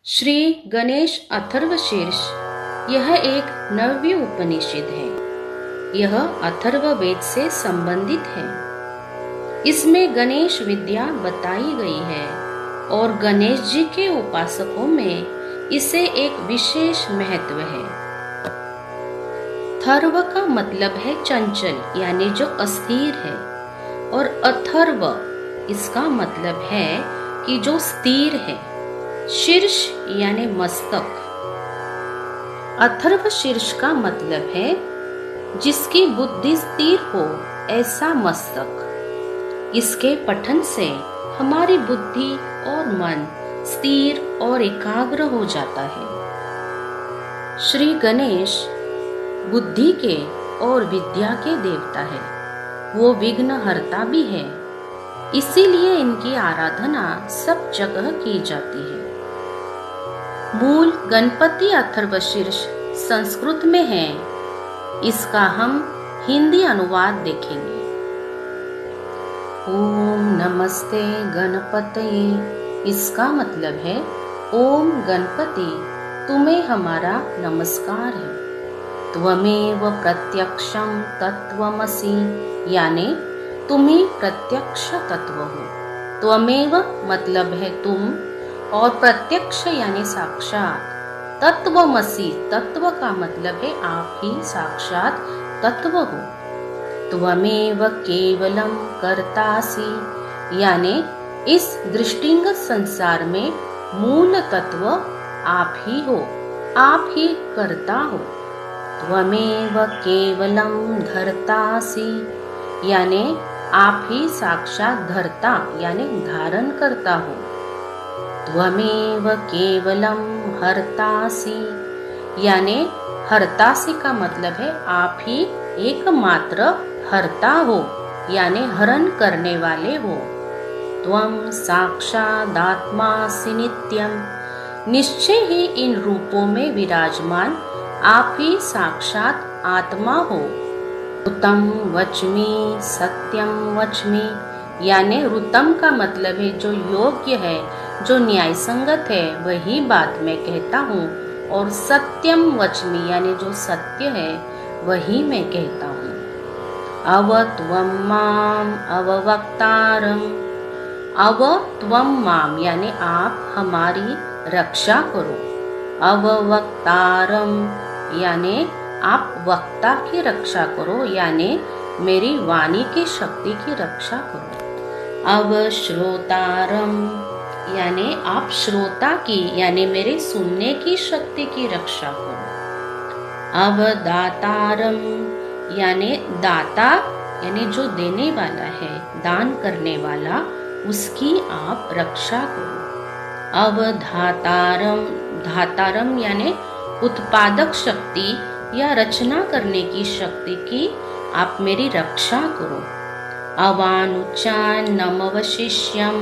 श्री गणेश अथर्वशीर्ष यह एक नव्य उपनिषद है। यह अथर्ववेद से संबंधित है। इसमें गणेश विद्या बताई गई है और गणेश जी के उपासकों में इसे एक विशेष महत्व है। थर्व का मतलब है चंचल, यानी जो अस्थिर है, और अथर्व इसका मतलब है कि जो स्थिर है। शीर्ष यानी मस्तक। अथर्व शीर्ष का मतलब है जिसकी बुद्धि स्थिर हो, ऐसा मस्तक। इसके पठन से हमारी बुद्धि और मन स्थिर और एकाग्र हो जाता है। श्री गणेश बुद्धि के और विद्या के देवता है। वो विघ्न हरता भी है, इसीलिए इनकी आराधना सब जगह की जाती है। मूल गणपति अथर्वशीर्ष संस्कृत में है। इसका हम हिंदी अनुवाद देखेंगे। ओम नमस्ते गणपतये, इसका मतलब है ओम गणपति, तुम्हें हमारा नमस्कार है। त्वमेव प्रत्यक्षम तत्वमसि, यानी तुम ही प्रत्यक्ष तत्व हो। त्वमेव मतलब है तुम, और प्रत्यक्ष यानी साक्षात। तत्वमसि, तत्व का मतलब है आप ही साक्षात तत्व हो। त्वमेव केवलम कर्तासि, यानी इस दृष्टिंगत संसार में मूल तत्व आप ही हो, आप ही कर्ता हो। त्वमेव केवलम धर्तासि, यानी आप ही साक्षात धर्ता यानी धारण करता हो। त्वमेव केवलम हर्तासि, यानी हर्तासि का मतलब है आप ही एकमात्र हर्ता हो, यानी हरण करने वाले हो। त्वं साक्षादात्मासि नित्यम, निश्चय ही इन रूपों में विराजमान आप ही साक्षात आत्मा हो। ऋतम वच्मि सत्यम वच्मि, यानी ऋतम का मतलब है जो योग्य है, जो न्याय संगत है, वही बात मैं कहता हूँ। और सत्यम वच्मि, यानी जो सत्य है वही मैं कहता हूँ। अव त्वं माम अववक्तारम, अव त्वं माम यानी आप हमारी रक्षा करो। अववक्तारम यानी आप वक्ता की रक्षा करो, यानी मेरी वाणी की शक्ति की रक्षा करो। अवश्रोतारम यानी आप श्रोता की यानी मेरे सुनने की शक्ति की रक्षा करो। अवदातारम यानी दाता यानी जो देने वाला है, दान करने वाला, उसकी आप रक्षा करो। अवधातारम, धातारम यानी उत्पादक शक्ति या रचना करने की शक्ति की आप मेरी रक्षा करो। अवानुचान नमवशिष्यम,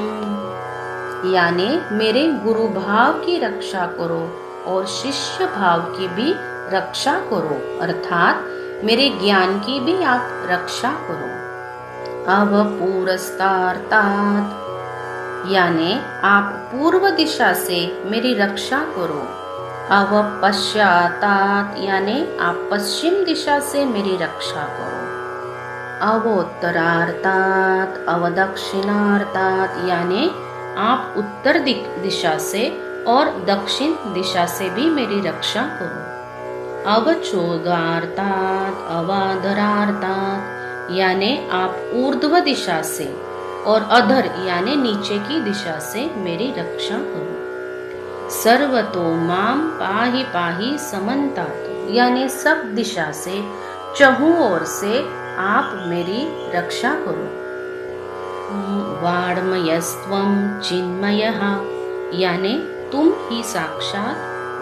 यानी मेरे गुरु भाव की रक्षा करो और शिष्य भाव की भी रक्षा करो, अर्थात मेरे ज्ञान की भी आप रक्षा करो। अवपुरस्तार्तात्, यानी आप पूर्व दिशा से मेरी रक्षा करो। अवपश्चातात्, यानी आप पश्चिम दिशा से मेरी रक्षा करो। अवोत्तरार्तात् अवदक्षिणार्तात्, यानी आप उत्तर दिशा से और दक्षिण दिशा से भी मेरी रक्षा करो। अवचोदार्तात् अवाधरार्तात्, यानी आप ऊर्ध्व दिशा से और अधर यानी नीचे की दिशा से मेरी रक्षा करो। सर्वतो माम पाहि पाहि समन्तात, यानी सब दिशा से चहुं ओर से आप मेरी रक्षा करो। वाड्मयस्त्वं चिन्मयः, यानी तुम ही साक्षात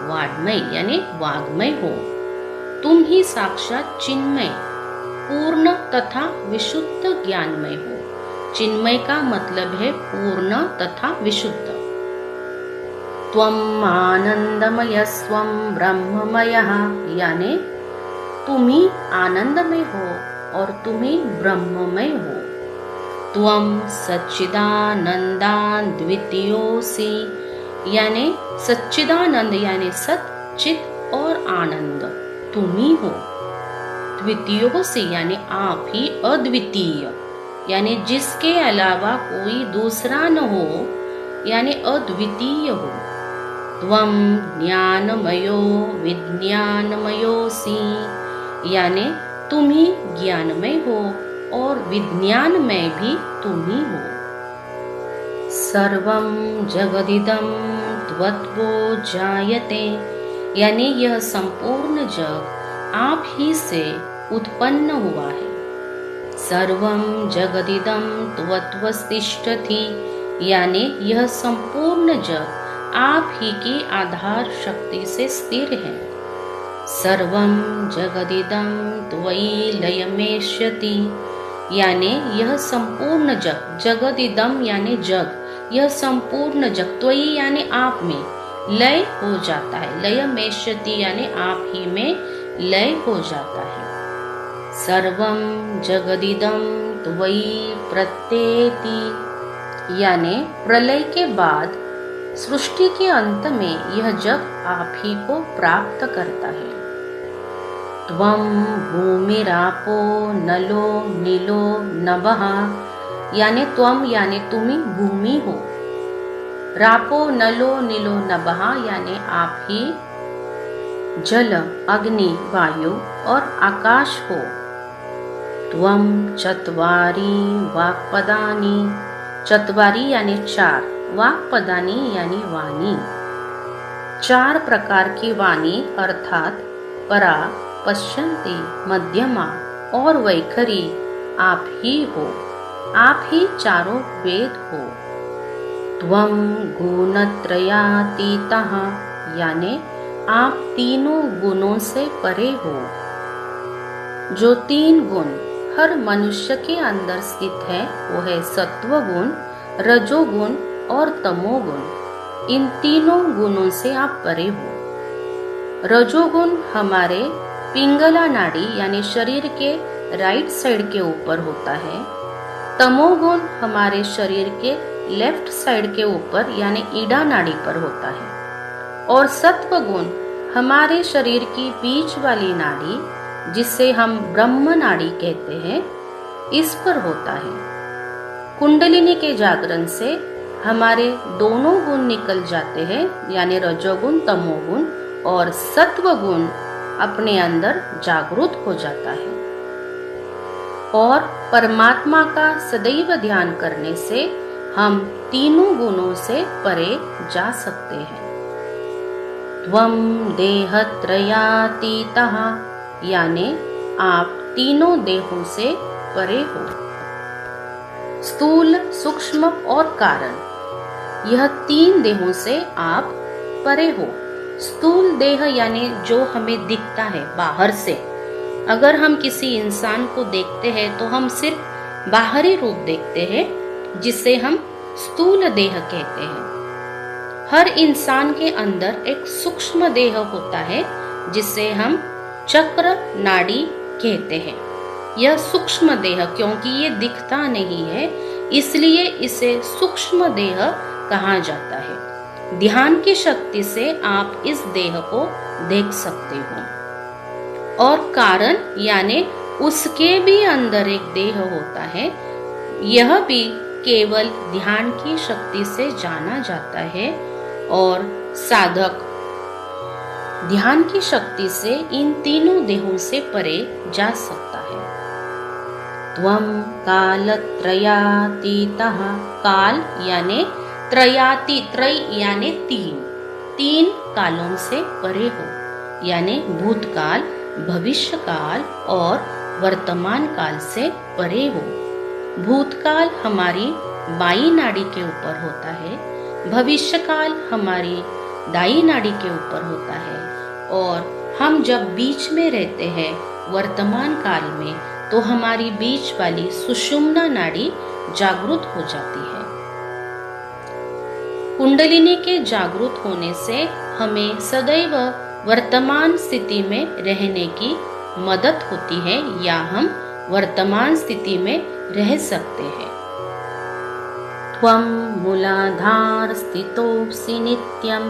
वाड्मय यानी वाग्मय हो। तुम ही साक्षात चिन्मय, पूर्ण तथा विशुद्ध ज्ञानमय हो। चिन्मय का मतलब है पूर्ण तथा विशुद्ध। त्वम् आनंदमयस्त्वं ब्रह्ममयः, यानी तुम ही आनंदमय हो और तुम ही ब्रह्ममय हो। त्वं सच्चिदानन्दाद्वितीयोऽसि, यानी सच्चिदानंद यानी सत, चित और आनंद तुम ही हो। द्वितीयों से यानी आप ही अद्वितीय यानी जिसके अलावा कोई दूसरा न हो यानी अद्वितीय हो। त्वं ज्ञानमयो विज्ञानमयोऽसि यानी तुम ही ज्ञानमय हो और विज्ञानमय भी तुम ही हो। सर्वं जगदिदं त्वत्तो जायते यानी यह संपूर्ण जग आप ही से उत्पन्न हुआ है। सर्वं जगदिदं त्वत्वतिष्ठति यानी यह संपूर्ण जग आप ही की आधार शक्ति से स्थिर है। सर्वं जगदिदं त्वयि लयमेष्यति यानी यह संपूर्ण जग, जगदिदं यानी जग, यह संपूर्ण जग त्वयि यानी आप में लय हो जाता है। लयमेष्यति यानी आप ही में लय हो जाता है। सर्वं जगदिदं त्वयि प्रत्येति यानी प्रलय के बाद सृष्टि के अंत में यह जग आप ही को प्राप्त करता है। त्वं भूमिरापो नलो नीलो नभः यानी त्वं यानी तुम ही भूमि हो। रापो नलो नीलो नभः यानी आप ही जल, अग्नि, वायु और आकाश हो। त्वं चत्वारि वाक्पदानि चत्वारि यानी चार, वाक्पदानि यानी वाणी, चार प्रकार की वाणी अर्थात परा, पश्यन्ति, मध्यमा और वैखरी आप ही हो। आप ही चारों वेद हो। त्वं गुणत्रयातीतः यानी आप तीनों गुणों से परे हो। जो तीन गुण हर मनुष्य के अंदर स्थित है वो है सत्व गुण, रजोगुण और तमोगुण। इन तीनों गुणों से आप परे हो। रजोगुण हमारे पिंगला नाड़ी यानी शरीर के राइट साइड के ऊपर होता है। तमोगुण हमारे शरीर के लेफ्ट साइड के ऊपर यानी ईड़ा नाड़ी पर होता है। और सत्व गुण हमारे शरीर की बीच वाली नाड़ी जिसे हम ब्रह्म नाड़ी कहते हैं, इस पर होता है। कुंडलिनी के जागरण से हमारे दोनों गुण निकल जाते हैं यानी रजोगुण, तमोगुण, और सत्व गुण अपने अंदर जागृत हो जाता है। और परमात्मा का सदैव ध्यान करने से हम तीनों गुणों से परे जा सकते हैं। त्वं देहत्रयातीतः यानी आप तीनों देहों से परे हो। स्थूल, सूक्ष्म और कारण, यह तीन देहों से आप परे हो। स्थूल देह यानी जो हमें दिखता है बाहर से। अगर हम किसी इंसान को देखते हैं तो हम सिर्फ बाहरी रूप देखते हैं जिसे हम स्थूल देह कहते हैं। हर इंसान के अंदर एक सूक्ष्म देह होता है जिसे हम चक्र नाड़ी कहते हैं। यह सूक्ष्म देह क्योंकि ये दिखता नहीं है इसलिए इसे सूक्ष्म देह कहा जाता है। ध्यान की शक्ति से आप इस देह को देख सकते हो। और कारण यानी उसके भी अंदर एक देह होता है। यह भी केवल ध्यान की शक्ति से जाना जाता है और साधक ध्यान की शक्ति से इन तीनों देहों से परे जा सकता है। त्वं कालत्रयातीतः काल यानी त्रयाति, त्रय यानी तीन, तीन कालों से परे हो यानी भूतकाल, भविष्यकाल और वर्तमान काल से परे हो। भूतकाल हमारी बाई नाड़ी के ऊपर होता है, भविष्यकाल हमारी दाई नाड़ी के ऊपर होता है और हम जब बीच में रहते हैं वर्तमान काल में तो हमारी बीच वाली सुषुम्ना नाड़ी जागृत हो जाती है। कुंडलिनी के जागृत होने से हमें सदैव वर्तमान स्थिति में रहने की मदद होती है या हम वर्तमान स्थिति में रह सकते हैं। त्वं मूलाधार स्थितोऽसि नित्यम,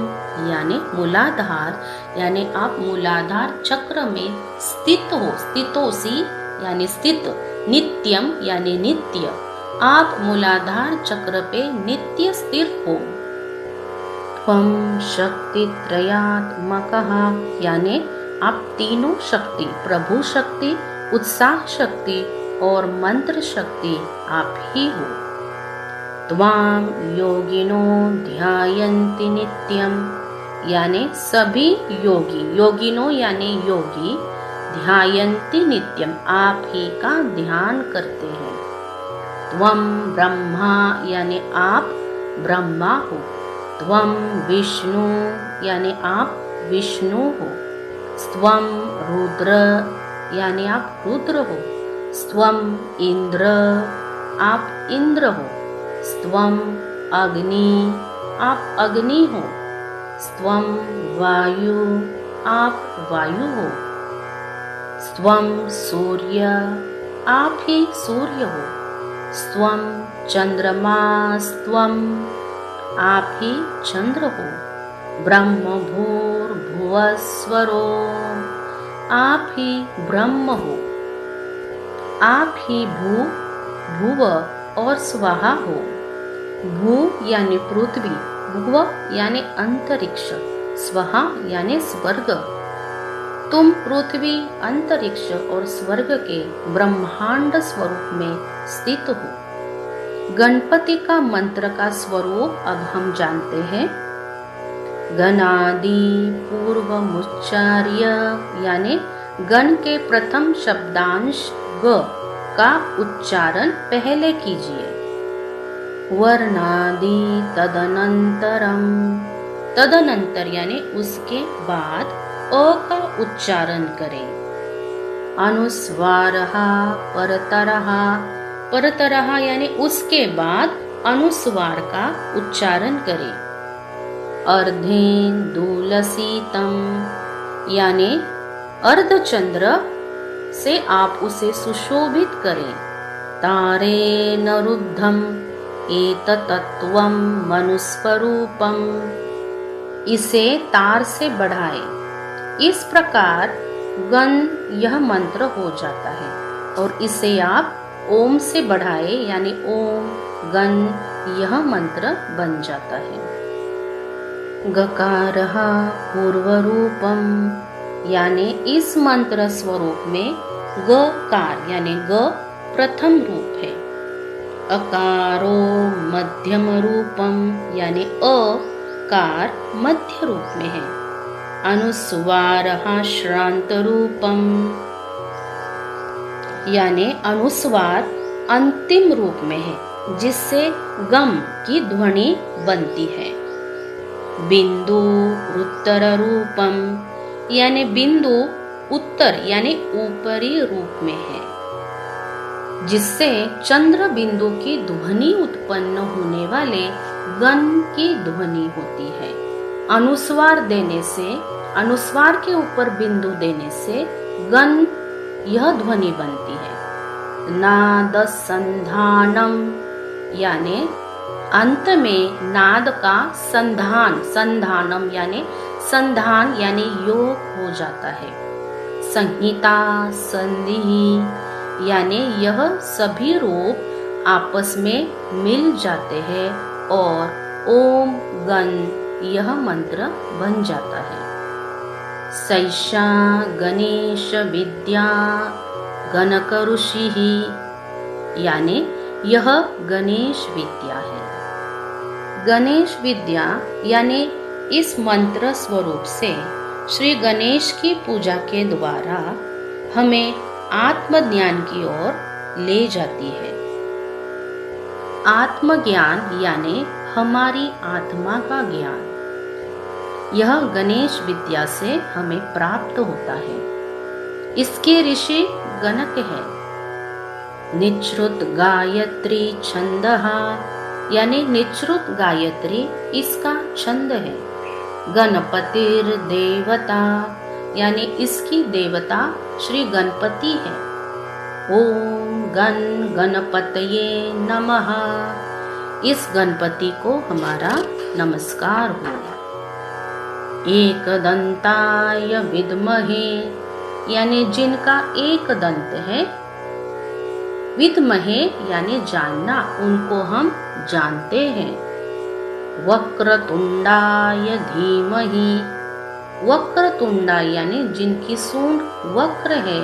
यानी मूलाधार यानी आप मूलाधार चक्र में स्थित हो, स्थितोसी यानी स्थित, नित्यम यानी नित्य, आप मूलाधार चक्र पे नित्य स्थिर हो। त्वं शक्तित्रयात्मकः, यानी आप तीनों शक्ति, प्रभु शक्ति, उत्साह शक्ति और मंत्र शक्ति आप ही हो। त्वां योगिनो ध्यायन्ति नित्यम, यानी सभी योगी, योगिनो यानी योगी, ध्यायन्ति नित्यम आप ही का ध्यान करते हैं। त्वं ब्रह्मा यानी आप ब्रह्मा हो। त्वं विष्णु यानी आप विष्णु हो। स्वं रुद्र यानी आप रुद्र हो। स्वं इंद्र आप इंद्र हो। स्वं अग्नि आप अग्नि हो। स्वं वायु आप वायु हो। स्वं सूर्य आप ही सूर्य हो। स्वं चंद्रमा स्वं आप ही चंद्र हो। ब्रह्म भूर्भुवस्वरो आप ही ब्रह्म हो। आप ही भूव और स्वाहा हो। भू यानी पृथ्वी, भुव यानी अंतरिक्ष, स्वाहा यानी स्वर्ग। तुम पृथ्वी, अंतरिक्ष और स्वर्ग के ब्रह्मांड स्वरूप में स्थित हो। गणपति का मंत्र का स्वरूप अब हम जानते हैं। गणादि पूर्वमुच्चार्य, यानी गण के प्रथम शब्दांश ग का उच्चारण पहले कीजिए। वर्णादि तदनंतरम, तदनंतर यानी उसके बाद अ का उच्चारण करें। अनुस्वारः परतरः, परतरः यानी उसके बाद अनुस्वार का उच्चारण करें। अर्धेन्दुलसितं यानी अर्धचंद्र से आप उसे सुशोभित करें। तारेण रुद्धम एतत्त्वं मनुस्वरूपम, इसे तार से बढ़ाए। इस प्रकार गण यह मंत्र हो जाता है और इसे आप ओम से बढ़ाए यानी ओम गण यह मंत्र बन जाता है। गकारः पूर्वरूपम, यानी इस मंत्र स्वरूप में गकार यानी ग प्रथम रूप है। अकारो मध्यम रूपम, यानी अकार मध्य रूप में है। अनुस्वारः श्रांत रूपम, यानी अनुस्वार अंतिम रूप में है जिससे गम की ध्वनि बनती है। बिंदु उत्तर रूपम, यानी बिंदु उत्तर यानी ऊपरी रूप में है जिससे चंद्र बिंदु की ध्वनि उत्पन्न होने वाले गण की ध्वनि होती है। अनुस्वार देने से, अनुस्वार के ऊपर बिंदु देने से गण यह ध्वनि बनती है। नाद संधानम, यानी अंत में नाद का संधान, संधानम यानी संधान यानी योग हो जाता है। संहिता संधि, यानी यह सभी रूप आपस में मिल जाते हैं और ओम गण यह मंत्र बन जाता है। सैषा गणेश विद्या गणक ऋषि, यानी यह गणेश विद्या है। गणेश विद्या यानी इस मंत्र स्वरूप से श्री गणेश की पूजा के द्वारा हमें आत्मज्ञान की ओर ले जाती है। आत्मज्ञान यानी हमारी आत्मा का ज्ञान, यह गणेश विद्या से हमें प्राप्त होता है। इसके ऋषि गणक है। निश्रुत गायत्री छंदः, यानी निश्रुत गायत्री इसका छंद है। गणपतिर देवता, यानी इसकी देवता श्री गणपति है। ओम गण गणपतये नमः, इस गणपति को हमारा नमस्कार हो। एकदंताय विद्महे यानी जिनका एक दंत है, विद्महे यानी जानना, उनको हम जानते हैं। वक्रतुंडाय धीमहि, वक्रतुंडा यानी जिनकी सूंड वक्र है,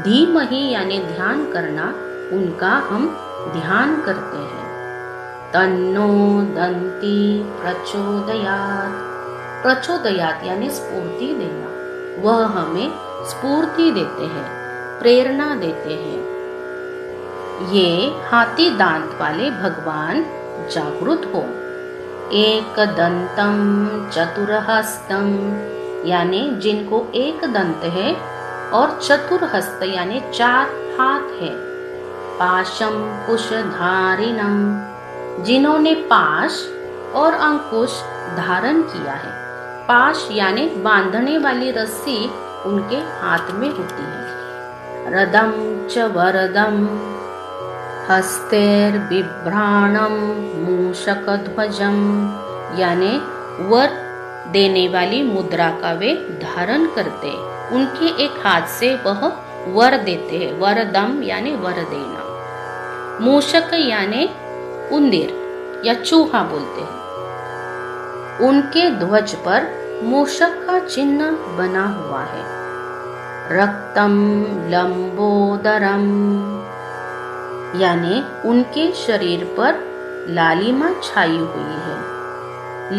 धीमहि यानी ध्यान करना, उनका हम ध्यान करते हैं। तन्नो दंती प्रचोदयात्, प्रचोदयात् यानी स्फूर्ति देना, वह हमें स्फूर्ति देते हैं, प्रेरणा देते हैं। ये हाथी दांत वाले भगवान जागृत हो। एकदंतम चतुरहस्तम यानी जिनको एक दंत है और चतुरहस्त यानी 4 हाथ है। पाशम कुशधारिणम जिन्होंने पाश और अंकुश धारण किया है। पाश यानी बांधने वाली रस्सी उनके हाथ में होती है। रदम च वरदम हस्तेर बिभ्राणम मूषकध्वजम यानी वर देने वाली मुद्रा का वे धारण करते, उनके एक हाथ से वह वर देते हैं। वरदम यानी वर देना। मूषक यानी उंदीर या चूहा बोलते हैं। उनके ध्वज पर मूषक का चिन्ह बना हुआ है। रक्तम लंबोदरम यानी उनके शरीर पर लालिमा छाई हुई है।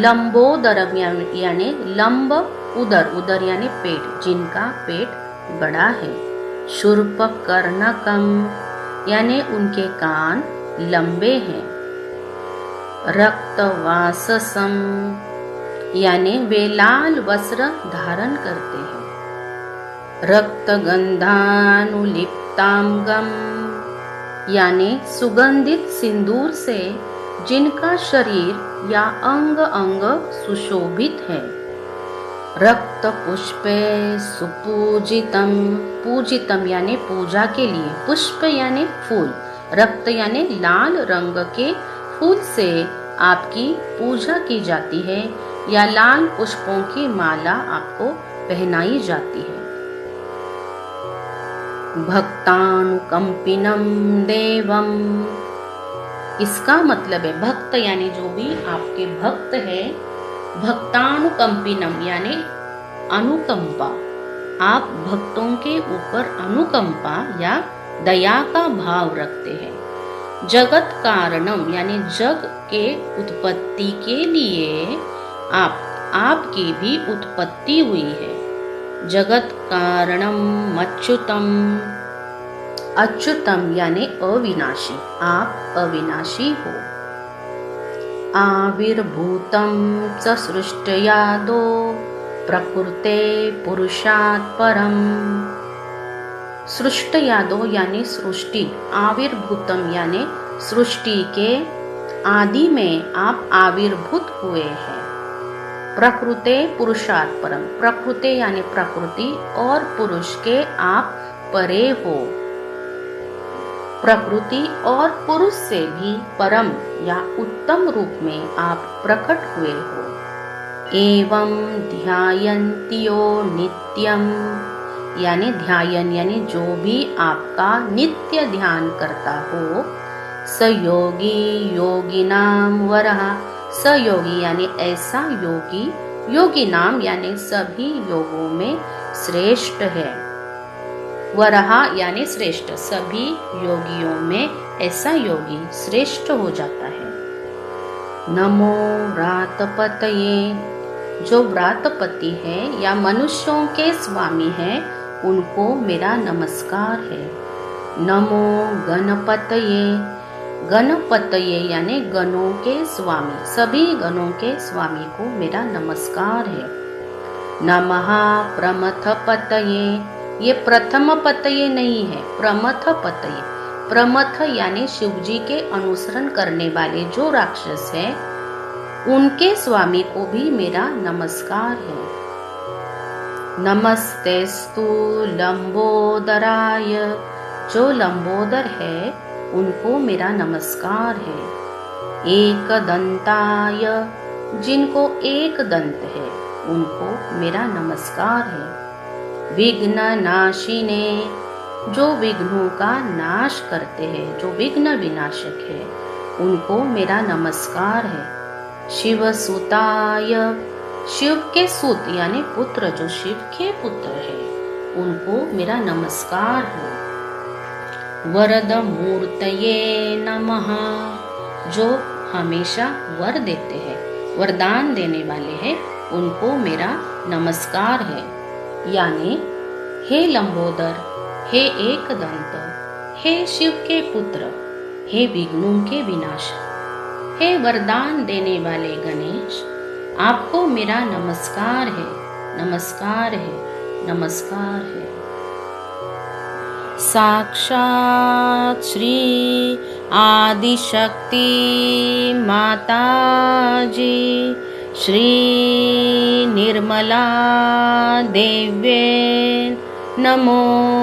लंबोदरम यानी लंब उदर, उदर यानी पेट, जिनका पेट बड़ा है। शूर्पकर्णकम यानी उनके कान लंबे हैं। रक्तवाससम यानी वे लाल वस्त्र धारण करते हैं। रक्तगंधानुलिप्तांगम यानी सुगंधित सिंदूर से जिनका शरीर या अंग अंग सुशोभित है। रक्त पुष्पे सुपूजितम, पूजितम यानी पूजा के लिए, पुष्प यानी फूल, रक्त यानी लाल रंग के फूल से आपकी पूजा की जाती है या लाल पुष्पों की माला आपको पहनाई जाती है। भक्तानुकंपिनम देवम, इसका मतलब है भक्त यानी जो भी आपके भक्त है। भक्तानुकंपिनम यानी अनुकंपा, आप भक्तों के ऊपर अनुकंपा या दया का भाव रखते हैं। जगत कारणम यानी जग के उत्पत्ति के लिए आपकी भी उत्पत्ति हुई है। जगत कारणम अच्युतम, अच्युतम यानी अविनाशी, आप अविनाशी हो। आविर्भूतम च सृष्टयादो प्रकृते पुरुषात् परम, सृष्टयादो यानी सृष्टि, आविर्भूतम यानी सृष्टि के आदि में आप आविर्भूत हुए हैं। प्रकृते पुरुषात् परम, प्रकृते यानी प्रकृति और पुरुष के आप परे हो। प्रकृति और पुरुष से भी परम या उत्तम रूप में आप प्रकट हुए हो। एवं ध्यायन्तियो नित्यम यानी ध्यायन यानी जो भी आपका नित्य ध्यान करता हो। सयोगी योगिनाम वरः, सयोगी यानी ऐसा योगी, योगी नाम यानी सभी योगों में श्रेष्ठ है। वरः यानी श्रेष्ठ, सभी योगियों में ऐसा योगी श्रेष्ठ हो जाता है। नमो व्रातपतये, जो व्रातपति है या मनुष्यों के स्वामी हैं, उनको मेरा नमस्कार है। नमो गणपतये, गणपतये यानी गणों के स्वामी, सभी गणों के स्वामी को मेरा नमस्कार है। नमः प्रमथपतये, ये प्रथम पतये नहीं है, प्रमथ पतये। प्रमथ यानी शिवजी के अनुसरण करने वाले जो राक्षस हैं, उनके स्वामी को भी मेरा नमस्कार है। नमस्तेस्तु लंबोदराय, जो लंबोदर है उनको मेरा नमस्कार है। एकदंताय, जिनको एक दंत है उनको मेरा नमस्कार है। विघ्न नाशिने, जो विघ्नों का नाश करते हैं, जो विघ्न विनाशक है, उनको मेरा नमस्कार है। शिव सुताय, शिव के सुत यानी पुत्र, जो शिव के पुत्र है, उनको मेरा नमस्कार हो। वरद मूर्तये नमः, जो हमेशा वर देते हैं, वरदान देने वाले हैं, उनको मेरा नमस्कार है। यानी हे लंबोदर, हे एकदंत, हे शिव के पुत्र, हे विघ्नों के विनाशक, हे वरदान देने वाले गणेश, आपको मेरा नमस्कार है, नमस्कार है, नमस्कार है। साक्षात श्री आदिशक्ति माता जी श्री निर्मला देव्ये नमो